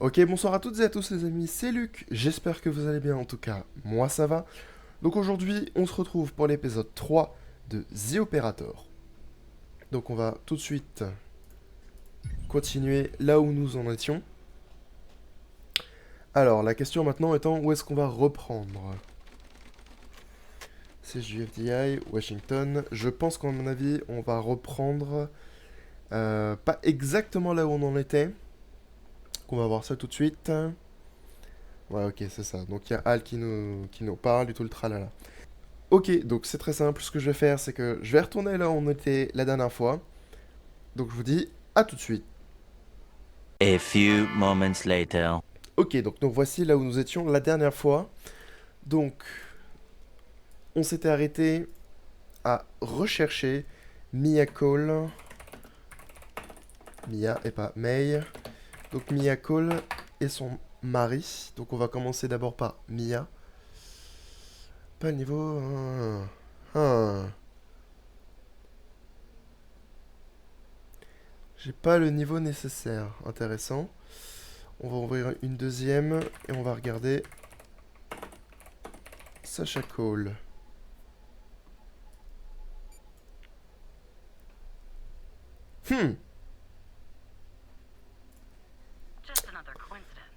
Ok, bonsoir à toutes et à tous les amis, c'est Luc, j'espère que vous allez bien, en tout cas, moi ça va. Donc aujourd'hui, on se retrouve pour l'épisode 3 de The Operator. Donc on va tout de suite continuer là où nous en étions. Alors, la question maintenant étant, où est-ce qu'on va reprendre? C'est du FDI, Washington. Je pense qu'à mon avis, on va reprendre pas exactement là où on en était. Qu'on va voir ça tout de suite. Ouais, ok, c'est ça. Donc il y a Al qui nous parle et tout le tralala. Ok, donc c'est très simple. Ce que je vais faire, c'est que je vais retourner là où on était la dernière fois. Donc je vous dis à tout de suite. A few moments later. Ok, donc nous voici là où nous étions la dernière fois. Donc on s'était arrêté à rechercher Mia Cole. Mia et pas May. Donc Mia Cole et son mari. Donc on va commencer d'abord par Mia. Pas le niveau. J'ai pas le niveau nécessaire. Intéressant. On va ouvrir une deuxième et on va regarder Sacha Cole. Hmm. Just another coincidence,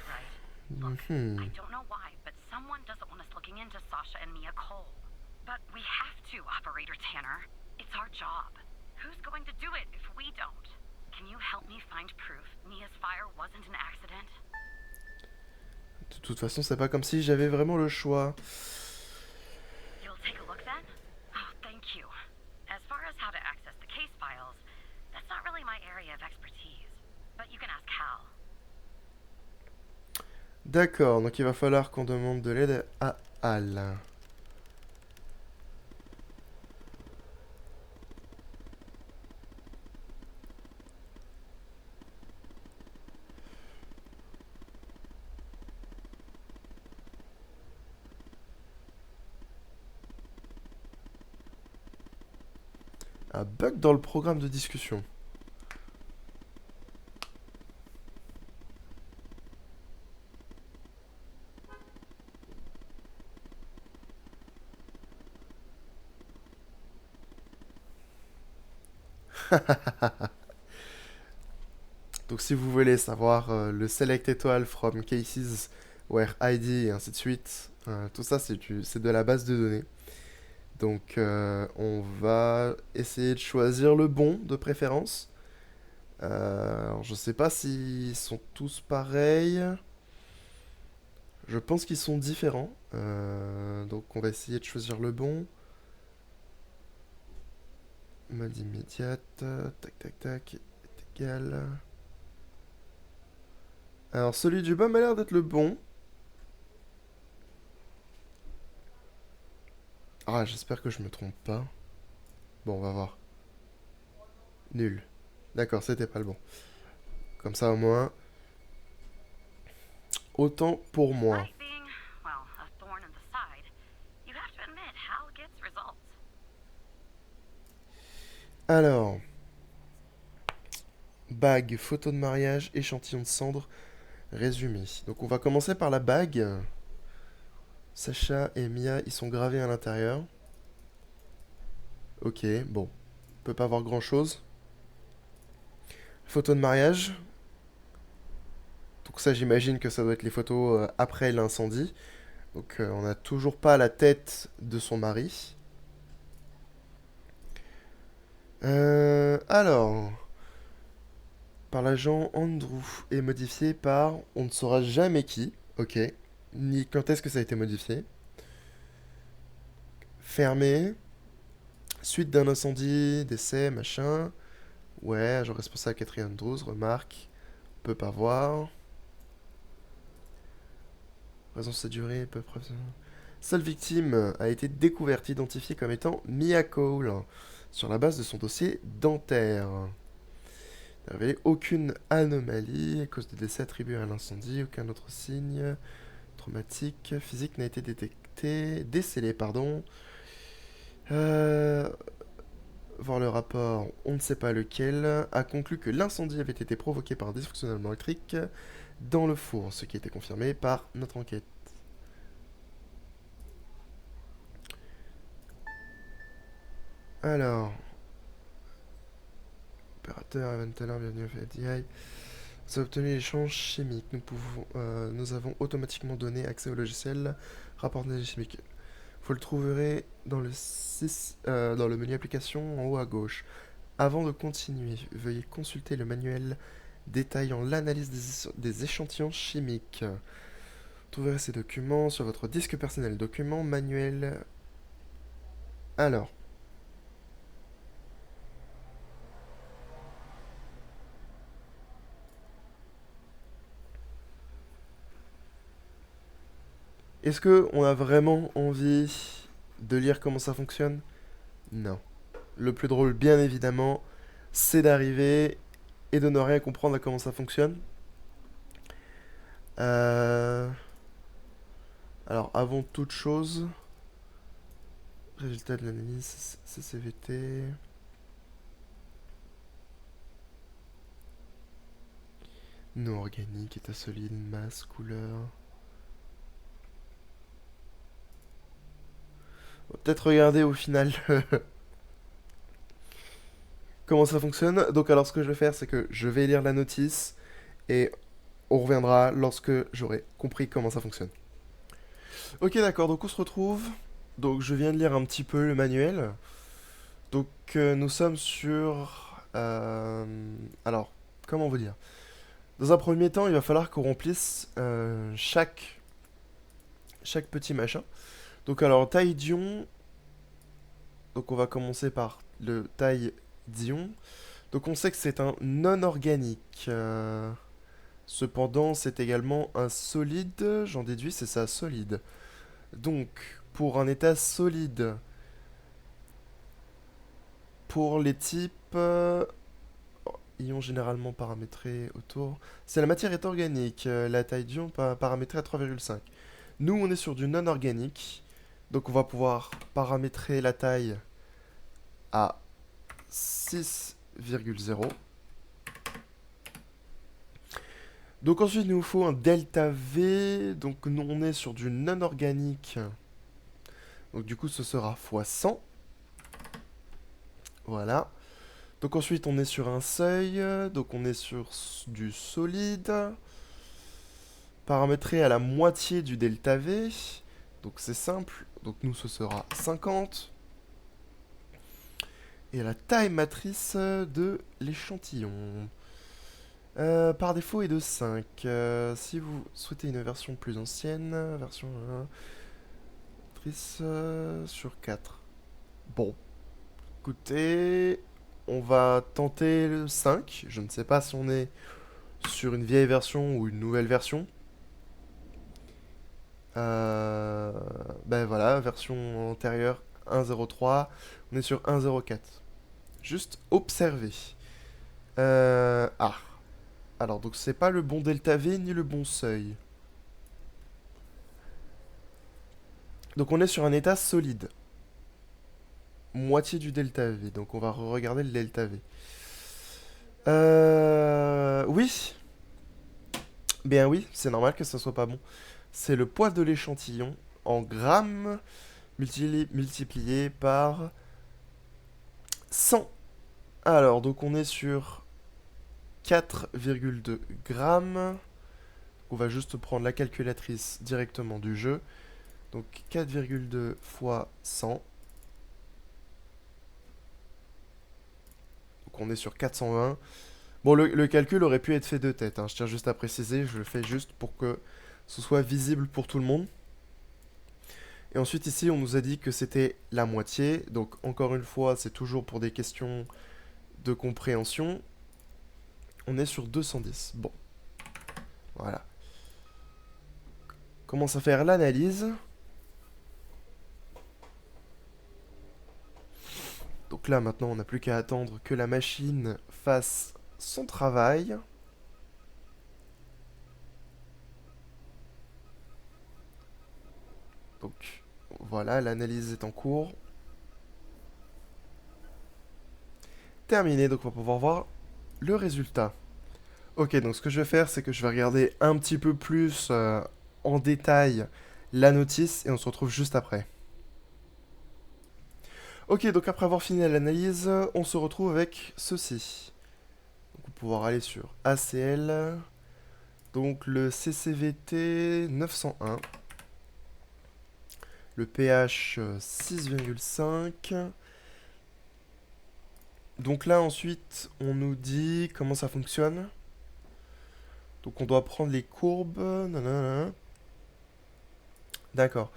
right? Look, I Mhm. don't know why, but someone doesn't want us looking into Sasha and Mia Cole. But we have to, Operator Tanner. It's our job. Who's going to do it if we don't? Can you help me find proof Mia's fire wasn't an accident? De toute façon, c'est pas comme si j'avais vraiment le choix. You'll take a look then? Oh, thank you. As far as how to access the case files, that's not really my area of expertise. But you can ask Hal. D'accord, donc il va falloir qu'on demande de l'aide à Al. Un bug dans le programme de discussion. Donc si vous voulez savoir le select étoile from cases where ID et ainsi de suite, tout ça c'est de la base de données. Donc on va essayer de choisir le bon de préférence. Alors je sais pas s'ils sont tous pareils. Je pense qu'ils sont différents. Donc on va essayer de choisir le bon. Mode immédiate. Tac tac tac. Est égal. Alors celui du bas m'a l'air d'être le bon. Ah, j'espère que je me trompe pas. Bon, on va voir. Nul. D'accord, c'était pas le bon. Comme ça au moins. Autant pour moi. Despite being, well, a thorn in the side, you have to admit Hal gets results. Alors, bague, photo de mariage, échantillon de cendre, résumé. Donc on va commencer par la bague. Sacha et Mia, ils sont gravés à l'intérieur. Ok, bon. On peut pas voir grand chose. Photo de mariage. Donc ça j'imagine que ça doit être les photos après l'incendie. Donc on n'a toujours pas la tête de son mari. Alors, par l'agent Andrew est modifié par on ne saura jamais qui. Ok. Ni quand est-ce que ça a été modifié. Fermé. Suite d'un incendie, décès, machin. Ouais, agent responsable Catherine Andrews, remarque. On peut pas voir. Raison de sa durée, peu preuve. Seule victime a été découverte, identifiée comme étant Mia Cole, sur la base de son dossier dentaire. Il n'a révélé aucune anomalie à cause de décès attribué à l'incendie, aucun autre signe traumatique physique n'a été détecté, décelé, pardon. Euh, voir le rapport, on ne sait pas lequel, a conclu que l'incendie avait été provoqué par un dysfonctionnement électrique dans le four, ce qui a été confirmé par notre enquête. Alors, opérateur Evan Teller, bienvenue au FDI. Nous avons obtenu l'échange chimique. Nous avons automatiquement donné accès au logiciel rapport d'analyse chimique. Vous le trouverez dans dans le menu application en haut à gauche. Avant de continuer, veuillez consulter le manuel détaillant l'analyse des échantillons chimiques. Vous trouverez ces documents sur votre disque personnel. Document manuel. Alors. Est-ce que on a vraiment envie de lire comment ça fonctionne? Non. Le plus drôle, bien évidemment, c'est d'arriver et de ne rien comprendre à comment ça fonctionne. Alors, avant toute chose, résultat de l'analyse, CCVT. Non organique, état solide, masse, couleur. On va peut-être regarder au final comment ça fonctionne. Donc alors ce que je vais faire, c'est que je vais lire la notice et on reviendra lorsque j'aurai compris comment ça fonctionne. Ok, d'accord, donc on se retrouve. Donc je viens de lire un petit peu le manuel. Donc nous sommes sur... alors, comment vous dire? Dans un premier temps, il va falloir qu'on remplisse chaque petit machin. Donc alors, taille d'ion. Donc on va commencer par le taille d'ion. Donc on sait que c'est un non organique. Cependant, c'est également un solide. J'en déduis, c'est ça, solide. Donc, pour un état solide, pour les types ions généralement paramétrés autour, c'est la matière est organique. La taille d'ion paramétrée à 3,5. Nous, on est sur du non organique. Donc, on va pouvoir paramétrer la taille à 6,0. Donc ensuite, il nous faut un delta V. Donc nous, on est sur du non organique. Donc du coup, ce sera fois 100. Voilà. Donc ensuite, on est sur un seuil. Donc on est sur du solide. Paramétré à la moitié du delta V. Donc c'est simple. Donc nous, ce sera 50. Et la taille matrice de l'échantillon. Par défaut est de 5. Si vous souhaitez une version plus ancienne, version matrice sur 4. Bon, écoutez, on va tenter le 5. Je ne sais pas si on est sur une vieille version ou une nouvelle version. Ben voilà, version antérieure 1.03. On est sur 1.04. Juste observer. Ah. Alors, donc c'est pas le bon delta V ni le bon seuil. Donc on est sur un état solide. Moitié du delta V. Donc on va regarder le delta V. Oui. Bien oui, c'est normal que ça soit pas bon. C'est le poids de l'échantillon en grammes multiplié par 100. Alors, donc on est sur 4,2 grammes. On va juste prendre la calculatrice directement du jeu. Donc 4,2 fois 100. Donc on est sur 420. Bon, le calcul aurait pu être fait de tête, hein. Je tiens juste à préciser, je le fais juste pour que ce soit visible pour tout le monde. Et ensuite ici, on nous a dit que c'était la moitié. Donc encore une fois, c'est toujours pour des questions de compréhension. On est sur 210. Bon. Voilà. Commence à faire l'analyse. Donc là, maintenant, on n'a plus qu'à attendre que la machine fasse son travail. Donc, voilà, l'analyse est en cours. terminé, donc on va pouvoir voir le résultat. Ok, donc ce que je vais faire, c'est que je vais regarder un petit peu plus en détail la notice et on se retrouve juste après. Ok, donc après avoir fini l'analyse, on se retrouve avec ceci. Donc on va pouvoir aller sur ACL, donc le CCVT 901, le pH 6,5. Donc là ensuite, on nous dit comment ça fonctionne. Donc on doit prendre les courbes. Nanana. D'accord.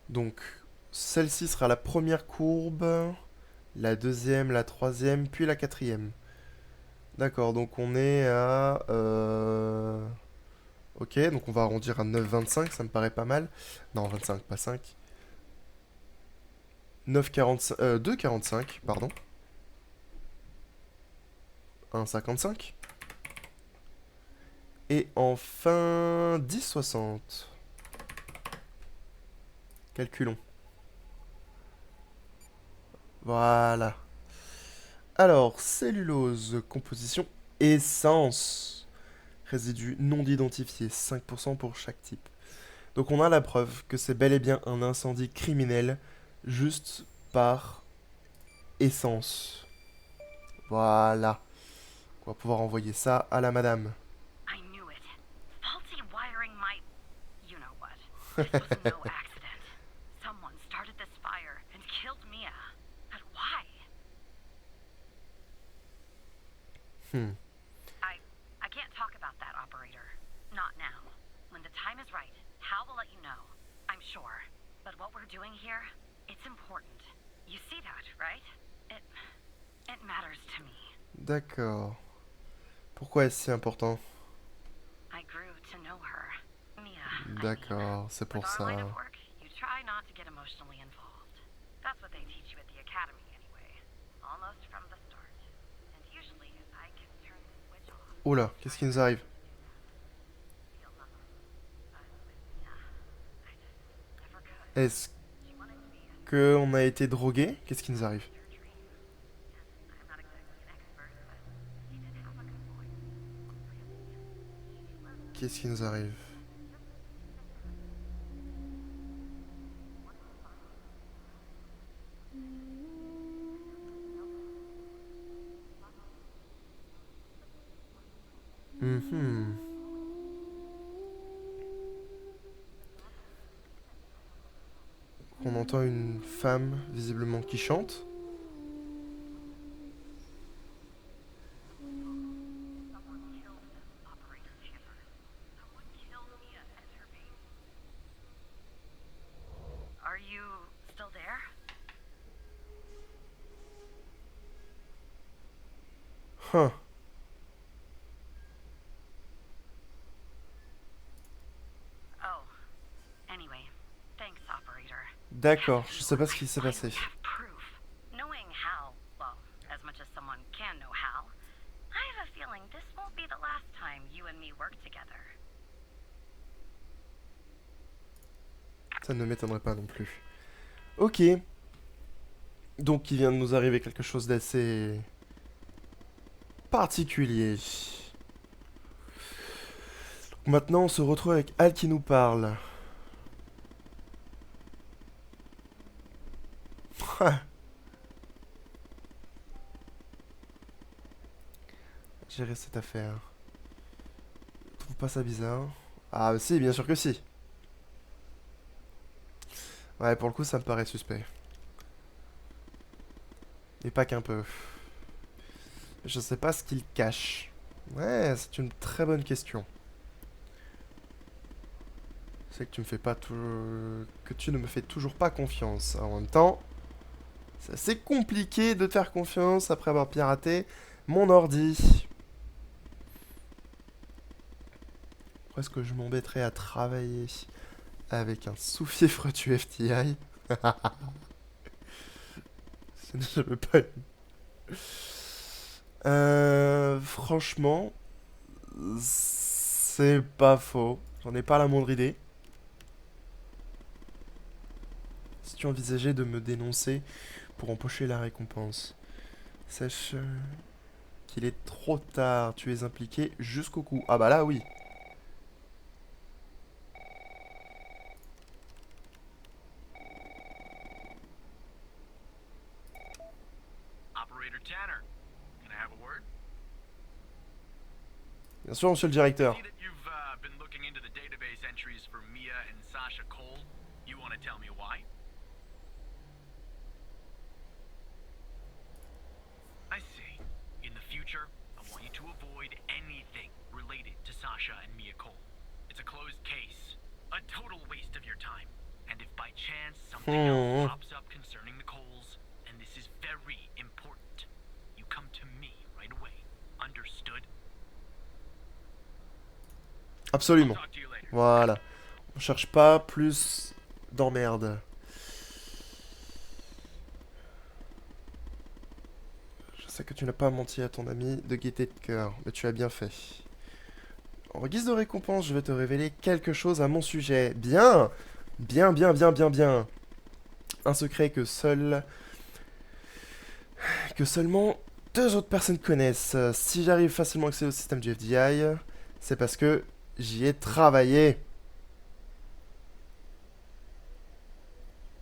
Donc celle-ci sera la première courbe, la deuxième, la troisième, puis la quatrième. D'accord, donc on est à... Ok, donc on va arrondir à 9,25, ça me paraît pas mal. Non, 25, pas 5. 9,45... 2,45, pardon. 1,55. Et enfin, 10,60. Calculons. Voilà. Alors, cellulose, composition, essence. Résidu non identifié, 5% pour chaque type. Donc on a la preuve que c'est bel et bien un incendie criminel juste par essence. Voilà. On va pouvoir envoyer ça à la madame. I knew it. Faulty wiring might... You know what. This was no accident. Someone started this fire and killed Mia. But why? Hmm. I can't talk about that, operator. Not now. When the time is right, Hal will let you know. I'm sure. But what we're doing here, it's important. You see that, right? It matters to me. D'accord. Pourquoi est-ce si important? I grew to know her. Mia. D'accord, c'est pour With our line ça. of work, you try not to get emotionally involved. That's what they teach you at the academy anyway. Almost from the start. And usually I can turn the switch off. Oula, qu'est-ce qui nous arrive? Feel nothing. But with Mia, I just never could. Est-ce She wanted to be a qu'on a été drogué? Qu'est-ce qui nous arrive? her dream. And I'm not exactly an expert, but she did have a good point. Really, she was Qu'est-ce qui nous arrive? Mhm. On entend une femme visiblement qui chante. someone killed Operator Tanner. Someone killed Mia and her baby. Are you still there? Huh. Oh. Anyway, thanks, operator. D'accord, je sais pas ce qui s'est passé. Finally have proof. Knowing Hal, well, as much as someone can know Hal, I have a feeling this won't be the last time you and me work together. Ça ne m'étonnerait pas non plus. Ok. Donc il vient de nous arriver quelque chose d'assez particulier. Maintenant on se retrouve avec Hal qui nous parle. Gérer cette affaire. Je trouve pas ça bizarre. Ah si, bien sûr que si. Ouais, pour le coup ça me paraît suspect. Et pas qu'un peu. Je sais pas ce qu'il cache. Ouais, c'est une très bonne question. C'est que tu me fais pas tout... que tu ne me fais toujours pas confiance. En même temps, c'est assez compliqué de te faire confiance après avoir piraté mon ordi. Pourquoi est-ce que je m'embêterais à travailler avec un sous-fifre du FTI? Je veux pas... franchement, c'est pas faux. J'en ai pas la moindre idée. Si tu envisageais de me dénoncer pour empocher la récompense. Sache qu'il est trop tard. Tu es impliqué jusqu'au cou. Ah bah là, oui. Operator Tanner, can I have a word? Bien sûr, monsieur le directeur. See that you've been looking into the database entries for Mia and Sasha Cole. You want to tell me why? I see. In the future, I want you to avoid anything related to Sasha and Mia Cole. It's a closed case. A total waste of your time. And if by chance something else pops up concerning the Coles, and this is very important, you come to me right away. Understood? Absolument. Talk to you later. Voilà. On cherche pas plus d'emmerde. Je sais que tu n'as pas menti à ton ami de gaieté de cœur, mais tu as bien fait. En guise de récompense, je vais te révéler quelque chose à mon sujet. Bien! Bien, bien, bien, bien, bien. Un secret que seulement 2 autres personnes connaissent. Si j'arrive facilement à accéder au système du FDI, c'est parce que j'y ai travaillé.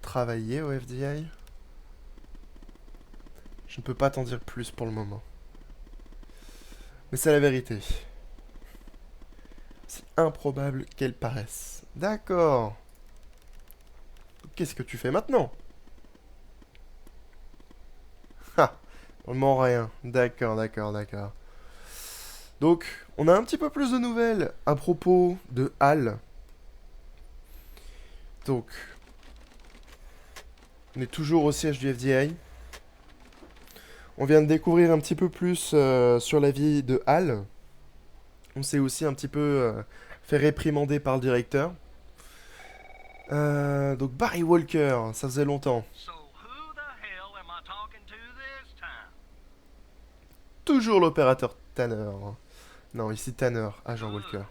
Travailler au FDI? Je ne peux pas t'en dire plus pour le moment. Mais c'est la vérité. C'est improbable qu'elle paraisse. D'accord. Qu'est-ce que tu fais maintenant? Ah, vraiment rien. D'accord, d'accord, d'accord. Donc, on a un petit peu plus de nouvelles à propos de Hal. Donc, on est toujours au siège du FDI. On vient de découvrir un petit peu plus sur la vie de Hal. On s'est aussi un petit peu fait réprimander par le directeur. Donc Barry Walker, ça faisait longtemps. So who the hell am I talking to this time? Toujours l'opérateur Tanner. Non, ici Tanner, agent Walker.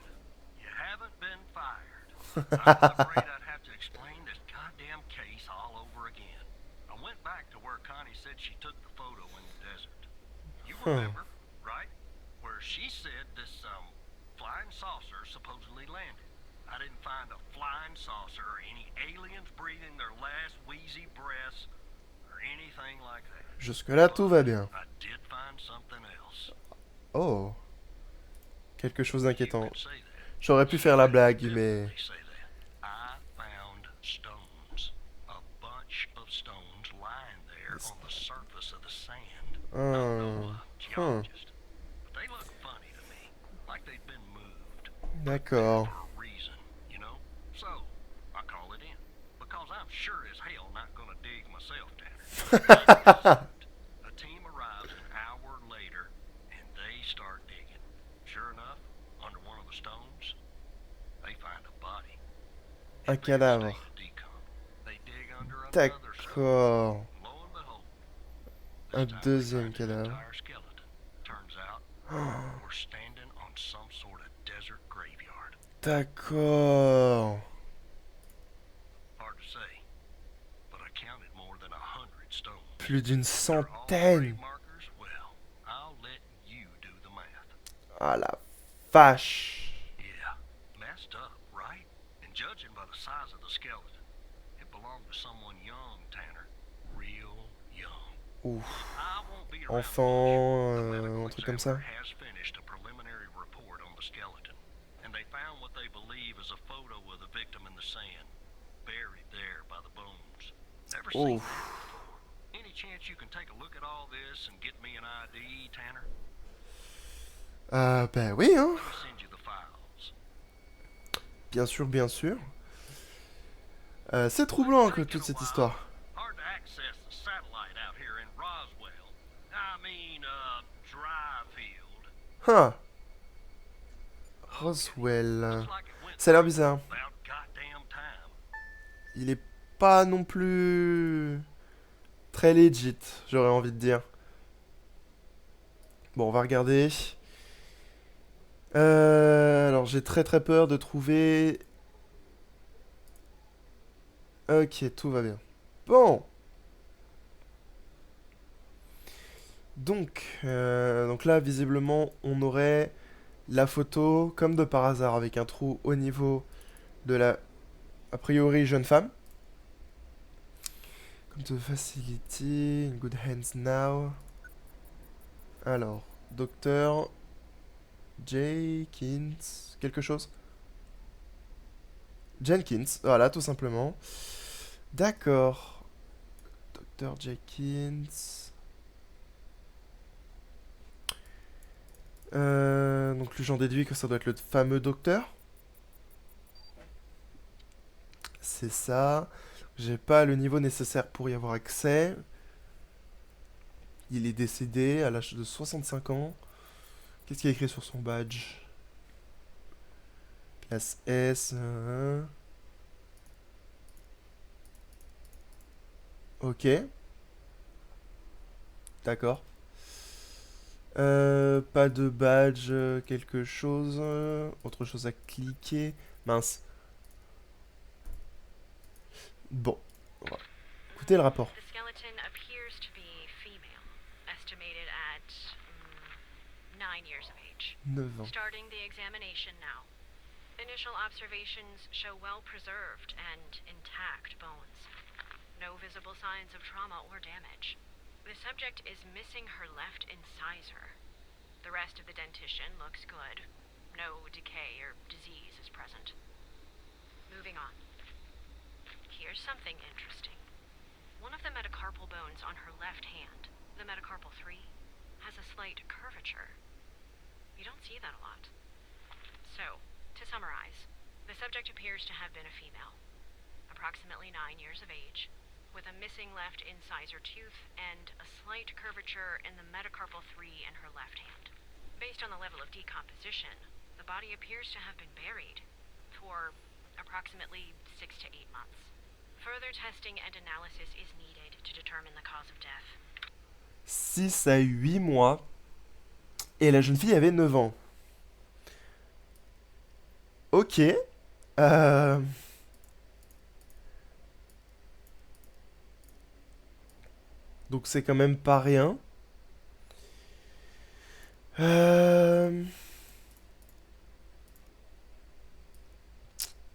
You haven't been fired. I'm afraid I'd have to explain this goddamn case all over again. I went back to where Connie said she took the photo in the desert. You remember, right? Where she said this flying saucer supposedly landed. I didn't find a flying saucer or any aliens breathing their last wheezy breaths or anything like that. Jusque-là, tout va bien. I did find something else. Oh. Quelque chose d'inquiétant. You could say that. J'aurais pu faire la blague, mais... They say that. I found stones. A bunch of stones lying there on the surface of the sand. I'm no geologist, but they look funny to me, like they'd been moved. D'accord. For a reason, you know? So, I call it in. Because I'm sure as hell not gonna dig myself, Tanner. A team arrives an hour later, and they start digging. Sure enough, under one of the stones, they find a body. Un cadavre. They dig under another stone. D'accord. Lo and behold, Un this time they deuxième find an cadavre. entire skeleton. Turns out, we're standing on some sort of desert graveyard. D'accord. Hard to say, but I counted more than 100 stones. Plus d'une They're all centaine. grave markers? Well, I'll let you do the math. Ah la vache. Yeah, messed up, right? And judging by the size of the skeleton, it belonged to someone young, Tanner. Real young. Ouf. I won't be around Enfant, much. The medical un truc comme ça. examiner has finished a preliminary report on the skeleton, and they found what they believe is a photo of the victim in the sand, buried there by the bones. Never seen Ouf. that before. Any chance you can take a look at all this and get me an ID, Tanner? Ben oui, hein. Let me send you the files. Bien sûr, bien sûr. C'est troublant que toute cette histoire. Hard to access the satellite out here in Roswell. I mean, Dryfield. Huh. Roswell. Looks like it went Ça a l'air bizarre. about goddamn time. Il est pas non plus très legit, j'aurais envie de dire. Bon, on va regarder. Alors, j'ai très très peur de trouver... Ok, tout va bien. Bon. Donc là, visiblement, on aurait la photo, comme de par hasard, avec un trou au niveau de la, a priori, jeune femme. Come to the facility, in good hands now. Alors, docteur Jenkins, quelque chose? Jenkins, voilà, tout simplement. D'accord. Docteur Jenkins. Donc lui, j'en déduis que ça doit être le fameux docteur. C'est ça. J'ai pas le niveau nécessaire pour y avoir accès. Il est décédé à l'âge de 65 ans. Qu'est-ce qu'il y a écrit sur son badge? Classe S. Ok. D'accord. Pas de badge, quelque chose. Autre chose à cliquer. Mince. Bon. On va écouter le rapport. The skeleton appears to be female, estimated at 9 years of age. 9 ans. Starting the examination now. Initial observations show well preserved and intact bones. No visible signs of trauma or damage. The subject is missing her left incisor. The rest of the dentition looks good. No decay or disease is present. Moving on. Here's something interesting. One of the metacarpal bones on her left hand, the metacarpal 3, has a slight curvature. You don't see that a lot. So, to summarize, the subject appears to have been a female, approximately 9 years of age, with a missing left incisor tooth and a slight curvature in the metacarpal 3 in her left hand. Based on the level of decomposition, the body appears to have been buried for approximately 6 to 8 months. Further testing and analysis is needed to determine the cause of death. 6 à 8 mois. Et la jeune fille avait 9 ans. Ok. Donc c'est quand même pas rien.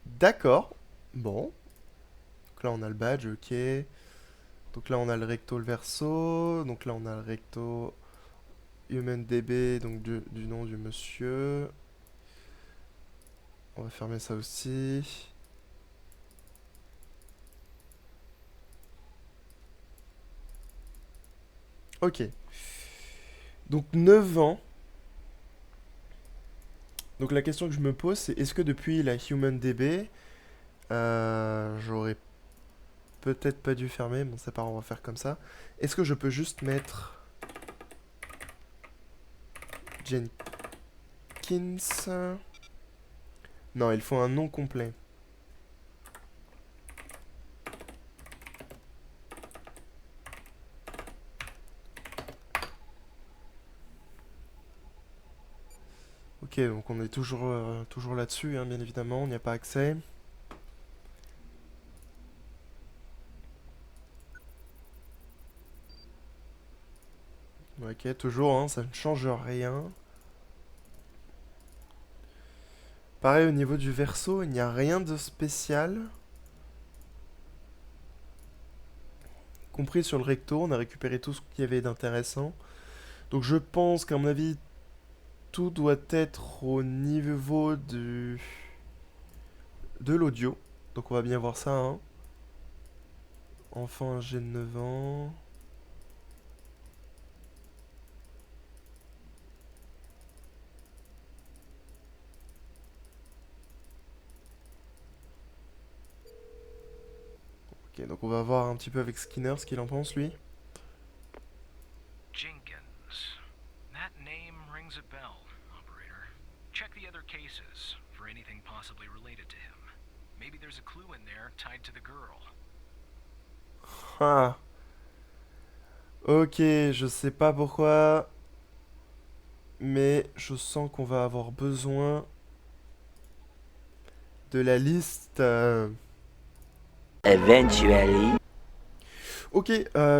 D'accord. Bon. Donc là on a le badge, ok. Donc là on a le recto, le verso. Donc là on a le recto HumanDB, donc du nom du monsieur. On va fermer ça aussi. Ok. Donc 9 ans. Donc la question que je me pose, c'est est-ce que depuis la HumanDB, j'aurais peut-être pas dû fermer, bon c'est pas grave, on va faire comme ça. Est-ce que je peux juste mettre Jenkins? Non, il faut un nom complet. Ok, donc on est toujours là-dessus, hein, bien évidemment, on n'y a pas accès. Ok, toujours, hein, ça ne change rien. Pareil, au niveau du verso, il n'y a rien de spécial. Compris sur le recto, on a récupéré tout ce qu'il y avait d'intéressant. Donc je pense qu'à mon avis, tout doit être au niveau de l'audio. Donc on va bien voir ça, hein. Enfant âgé de 9 ans. Ok, donc on va voir un petit peu avec Skinner ce qu'il en pense, lui. Jenkins. That name rings a bell, operator. Check the other cases for anything possibly related to him. Maybe there's a clue in there tied to the girl. Ah. Ok, je sais pas pourquoi, mais je sens qu'on va avoir besoin de la liste. Eventually. Ok,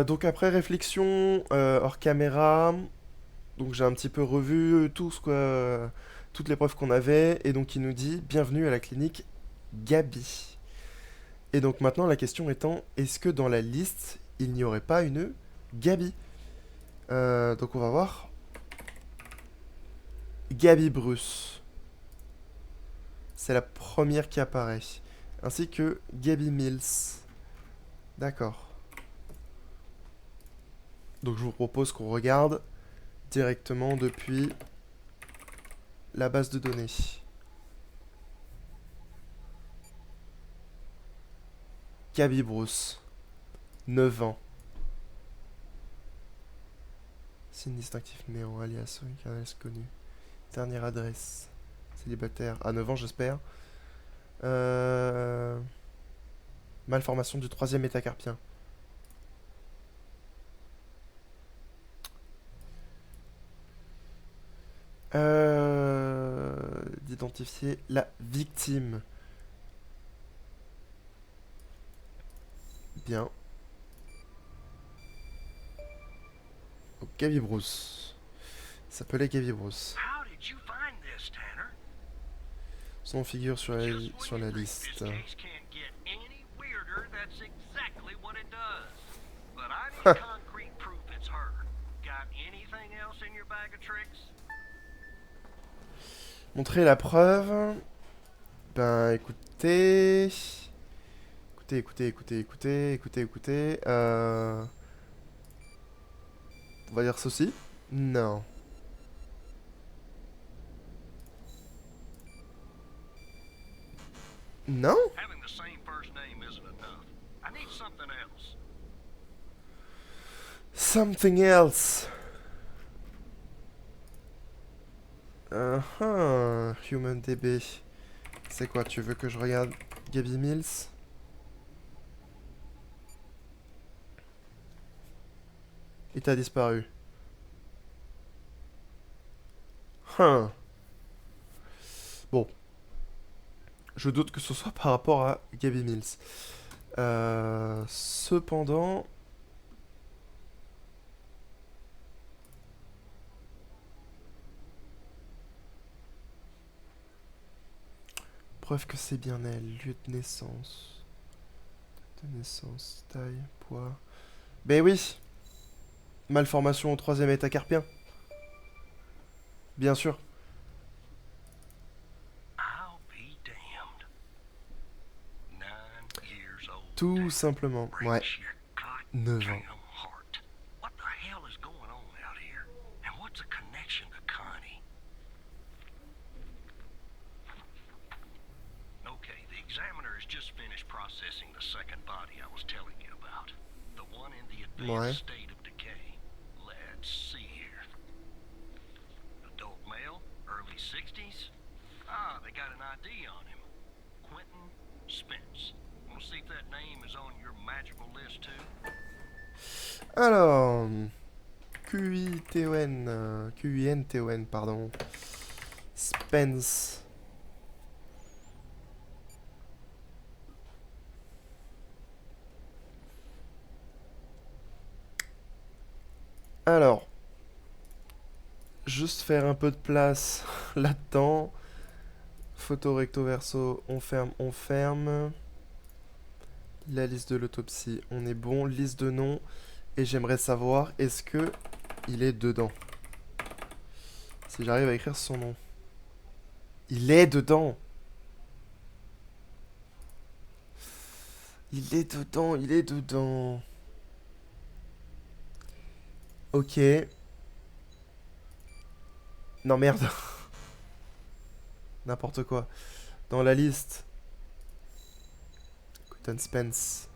donc après réflexion hors caméra, donc j'ai un petit peu revu tout ce que, toutes les preuves qu'on avait, et donc il nous dit bienvenue à la clinique Gabi. Et donc maintenant la question étant, est-ce que dans la liste il n'y aurait pas une Gabi? Donc on va voir. Gabi Bruce. C'est la première qui apparaît. Ainsi que Gabi Mills. D'accord. Donc je vous propose qu'on regarde directement depuis la base de données. Gabi Bruce. 9 ans. Signe distinctif néant, alias, alias connu. Dernière adresse. Célibataire. À 9 ans, j'espère. Malformation du 3e métacarpien. D'identifier la victime. Bien. Donc, Gabi Bruce. Il s'appelait Gabi Bruce. How did you find this, Tanner? Son nom figure sur la Just when you think liste. this case can't get any weirder, that's exactly what it does. But I need concrete proof it's her. Got anything else in your bag of tricks? Montrer la preuve. Ben écoutez. Écoutez. On va dire ceci. Non. Non? Having the same first name isn't enough. I need something else. Something else. Human DB. C'est quoi, tu veux que je regarde Gabi Mills? Il t'a disparu. Bon. Je doute que ce soit par rapport à Gabi Mills. Cependant... Preuve que c'est bien elle. Lieu de naissance. Date de naissance, taille, poids... Ben oui. Malformation au 3e métacarpien. Bien sûr. I'll be damned. 9 years old. Tout simplement. Ouais. Breaks your 9 ans. goddamn heart. What the hell is going on out here? And what's the connection to Connie? Okay, the examiner has just finished processing the second body I was telling you about. The one in the advanced state of decay. Let's see here. Adult male, early 60s. Ah, they got an ID on him. Quentin Spence. Wanna see if that name is on your magical list too? Alors... QINTON, pardon. Spence. Alors... Juste faire un peu de place là-dedans. Photo recto verso, on ferme. La liste de l'autopsie, on est bon. Liste de noms. Et j'aimerais savoir, est-ce que il est dedans? Si j'arrive à écrire son nom. Il est dedans. Il est dedans. Ok. Non, merde. N'importe quoi. Dans la liste. Quentin Spence.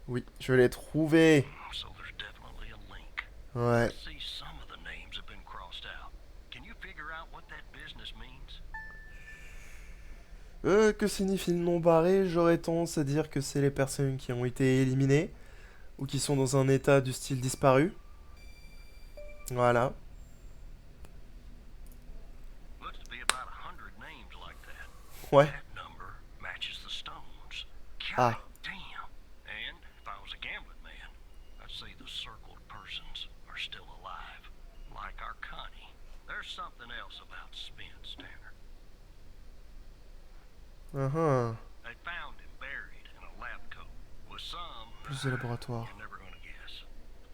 Oui, je l'ai trouvé. So there's definitely a link. Ouais. I see some of the names have been crossed out. Can you figure out what that business means? Que signifie le nom barré? J'aurais tendance à dire que c'est les personnes qui ont été éliminées ou qui sont dans un état du style disparu. Voilà. Looks to be about 100 names like that. Ouais. That number matches the stones. Ah. God about Spence, Tanner. They found him buried in a lab coat with some, Plus de laboratoire. you're never gonna guess,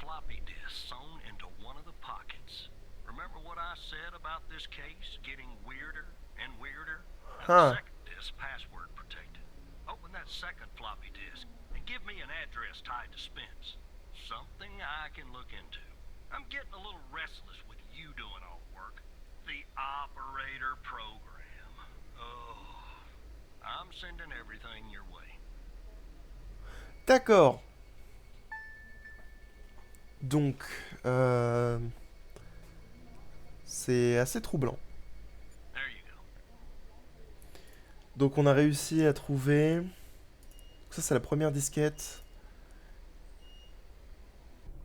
floppy disk sewn into one of the pockets. Remember what I said about this case getting weirder and weirder? Now, the second disk password protected. Open that second floppy disk and give me an address tied to Spence. Something I can look into. I'm getting a little restless with you doing all the work. The operator program. Oh, I'm sending everything your way. D'accord. Donc, c'est assez troublant. There you go. Donc on a réussi à trouver... Ça c'est la première disquette.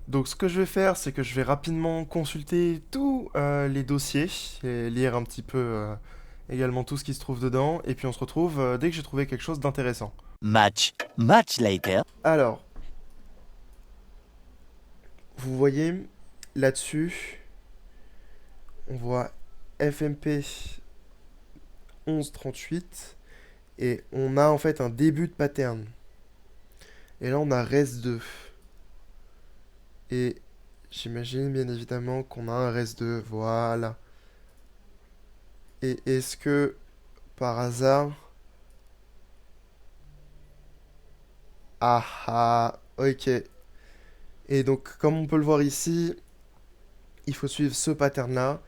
Donc ce que je vais faire, c'est que je vais rapidement consulter tous les dossiers et lire un petit peu également tout ce qui se trouve dedans. Et puis on se retrouve dès que j'ai trouvé quelque chose d'intéressant. Much later. Alors, vous voyez là-dessus, on voit FMP 1138 et on a en fait un début de pattern. Et là on a res2. Et j'imagine bien évidemment qu'on a un res2, voilà. Et est-ce que par hasard... Ah ah, ok. Et donc comme on peut le voir ici, il faut suivre ce pattern là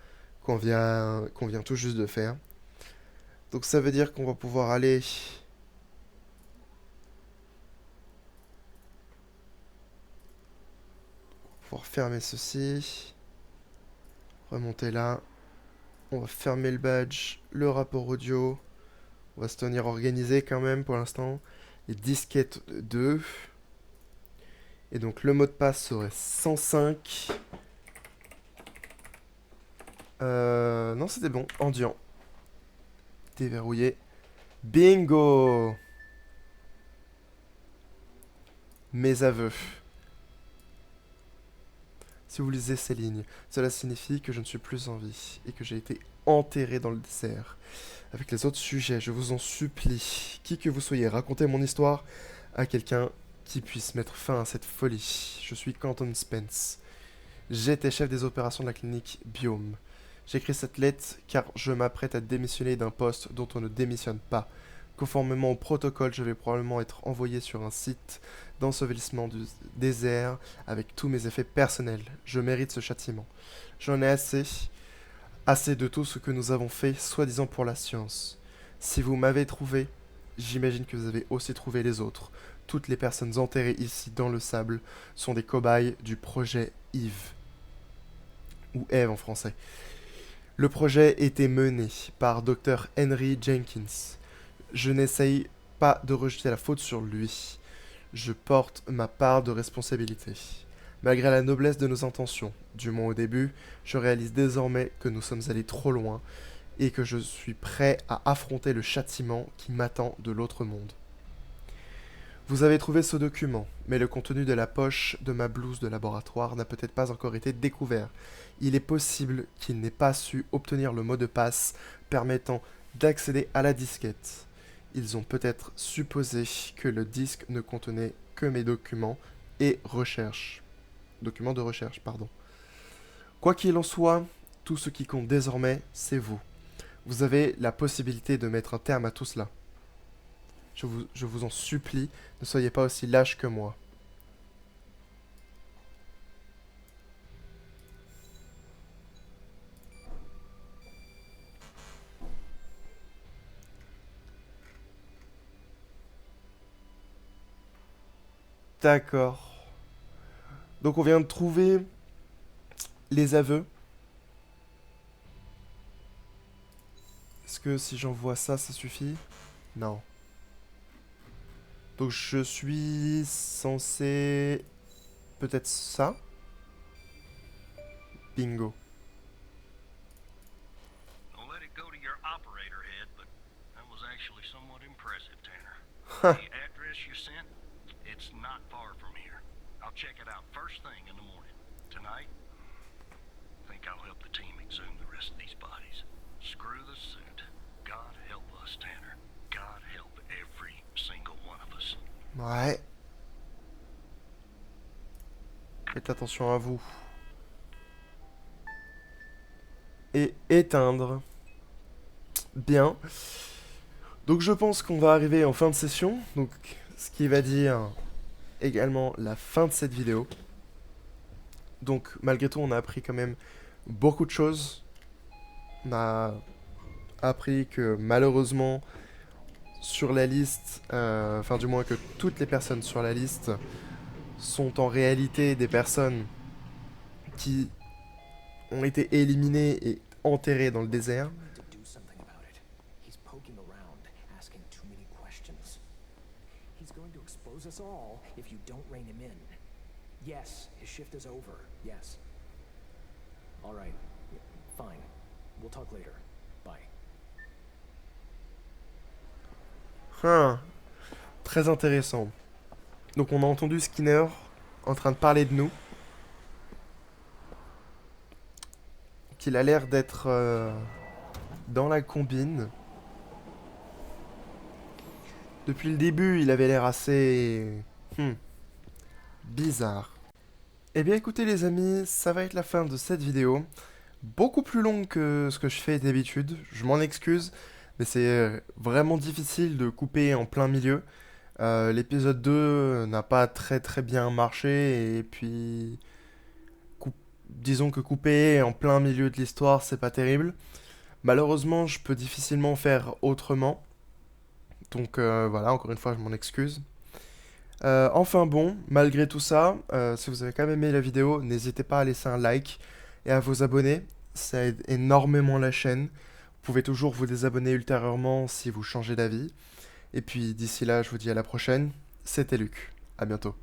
qu'on vient tout juste de faire. Donc ça veut dire qu'on va pouvoir aller fermer ceci, remonter là, on va fermer le badge, le rapport audio, on va se tenir organisé quand même pour l'instant, les disquettes 2, et donc le mot de passe serait 105, non c'était bon, Endian, déverrouillé, bingo, mes aveux. Si vous lisez ces lignes, cela signifie que je ne suis plus en vie et que j'ai été enterré dans le désert. Avec les autres sujets, je vous en supplie, qui que vous soyez, racontez mon histoire à quelqu'un qui puisse mettre fin à cette folie. Je suis Canton Spence. J'étais chef des opérations de la clinique Biome. J'écris cette lettre car je m'apprête à démissionner d'un poste dont on ne démissionne pas. Conformément au protocole, je vais probablement être envoyé sur un site d'ensevelissement du désert avec tous mes effets personnels. Je mérite ce châtiment. J'en ai assez de tout ce que nous avons fait, soi-disant pour la science. Si vous m'avez trouvé, j'imagine que vous avez aussi trouvé les autres. Toutes les personnes enterrées ici dans le sable sont des cobayes du projet Eve. Ou Eve en français. Le projet était mené par Dr. Henry Jenkins. Je n'essaye pas de rejeter la faute sur lui. Je porte ma part de responsabilité. Malgré la noblesse de nos intentions, du moins au début, je réalise désormais que nous sommes allés trop loin et que je suis prêt à affronter le châtiment qui m'attend de l'autre monde. Vous avez trouvé ce document, mais le contenu de la poche de ma blouse de laboratoire n'a peut-être pas encore été découvert. Il est possible qu'il n'ait pas su obtenir le mot de passe permettant d'accéder à la disquette. Ils ont peut-être supposé que le disque ne contenait que mes documents de recherche, pardon. Quoi qu'il en soit, tout ce qui compte désormais, c'est vous. Vous avez la possibilité de mettre un terme à tout cela. Je vous en supplie, ne soyez pas aussi lâche que moi. D'accord. Donc on vient de trouver les aveux. Est-ce que si j'envoie ça, ça suffit? Non. Donc je suis censé... Peut-être ça? Bingo. Don't let it go to your operator head, but that was actually somewhat impressive, Tanner. Ha. The address you sent, it's not far from here. I'll check it out first thing in the morning. Tonight, I think I'll help the team exhume the rest of these bodies. Ouais. Faites attention à vous. Et éteindre. Bien. Donc je pense qu'on va arriver en fin de session. Donc ce qui va dire également la fin de cette vidéo. Donc malgré tout on a appris quand même beaucoup de choses. On a appris que malheureusement sur la liste, enfin du moins que toutes les personnes sur la liste sont en réalité des personnes qui ont été éliminées et enterrées dans le désert. need to do something about it. He's poking around, asking too many questions. He's going to expose us all if you don't rein him in. Yes, his shift is over. Yes. All right. Fine. We'll talk later. Bye. Très intéressant. Donc on a entendu Skinner en train de parler de nous. Qu'il a l'air d'être dans la combine. Depuis le début, il avait l'air assez bizarre. Eh bien écoutez les amis, ça va être la fin de cette vidéo. Beaucoup plus longue que ce que je fais d'habitude, je m'en excuse, mais c'est vraiment difficile de couper en plein milieu. L'épisode 2 n'a pas très bien marché, et puis disons que couper en plein milieu de l'histoire, c'est pas terrible. Malheureusement, je peux difficilement faire autrement. Donc voilà, encore une fois, je m'en excuse. Enfin bon, malgré tout ça, si vous avez quand même aimé la vidéo, n'hésitez pas à laisser un like et à vous abonner. Ça aide énormément la chaîne. Vous pouvez toujours vous désabonner ultérieurement si vous changez d'avis. Et puis d'ici là, je vous dis à la prochaine. C'était Luc. À bientôt.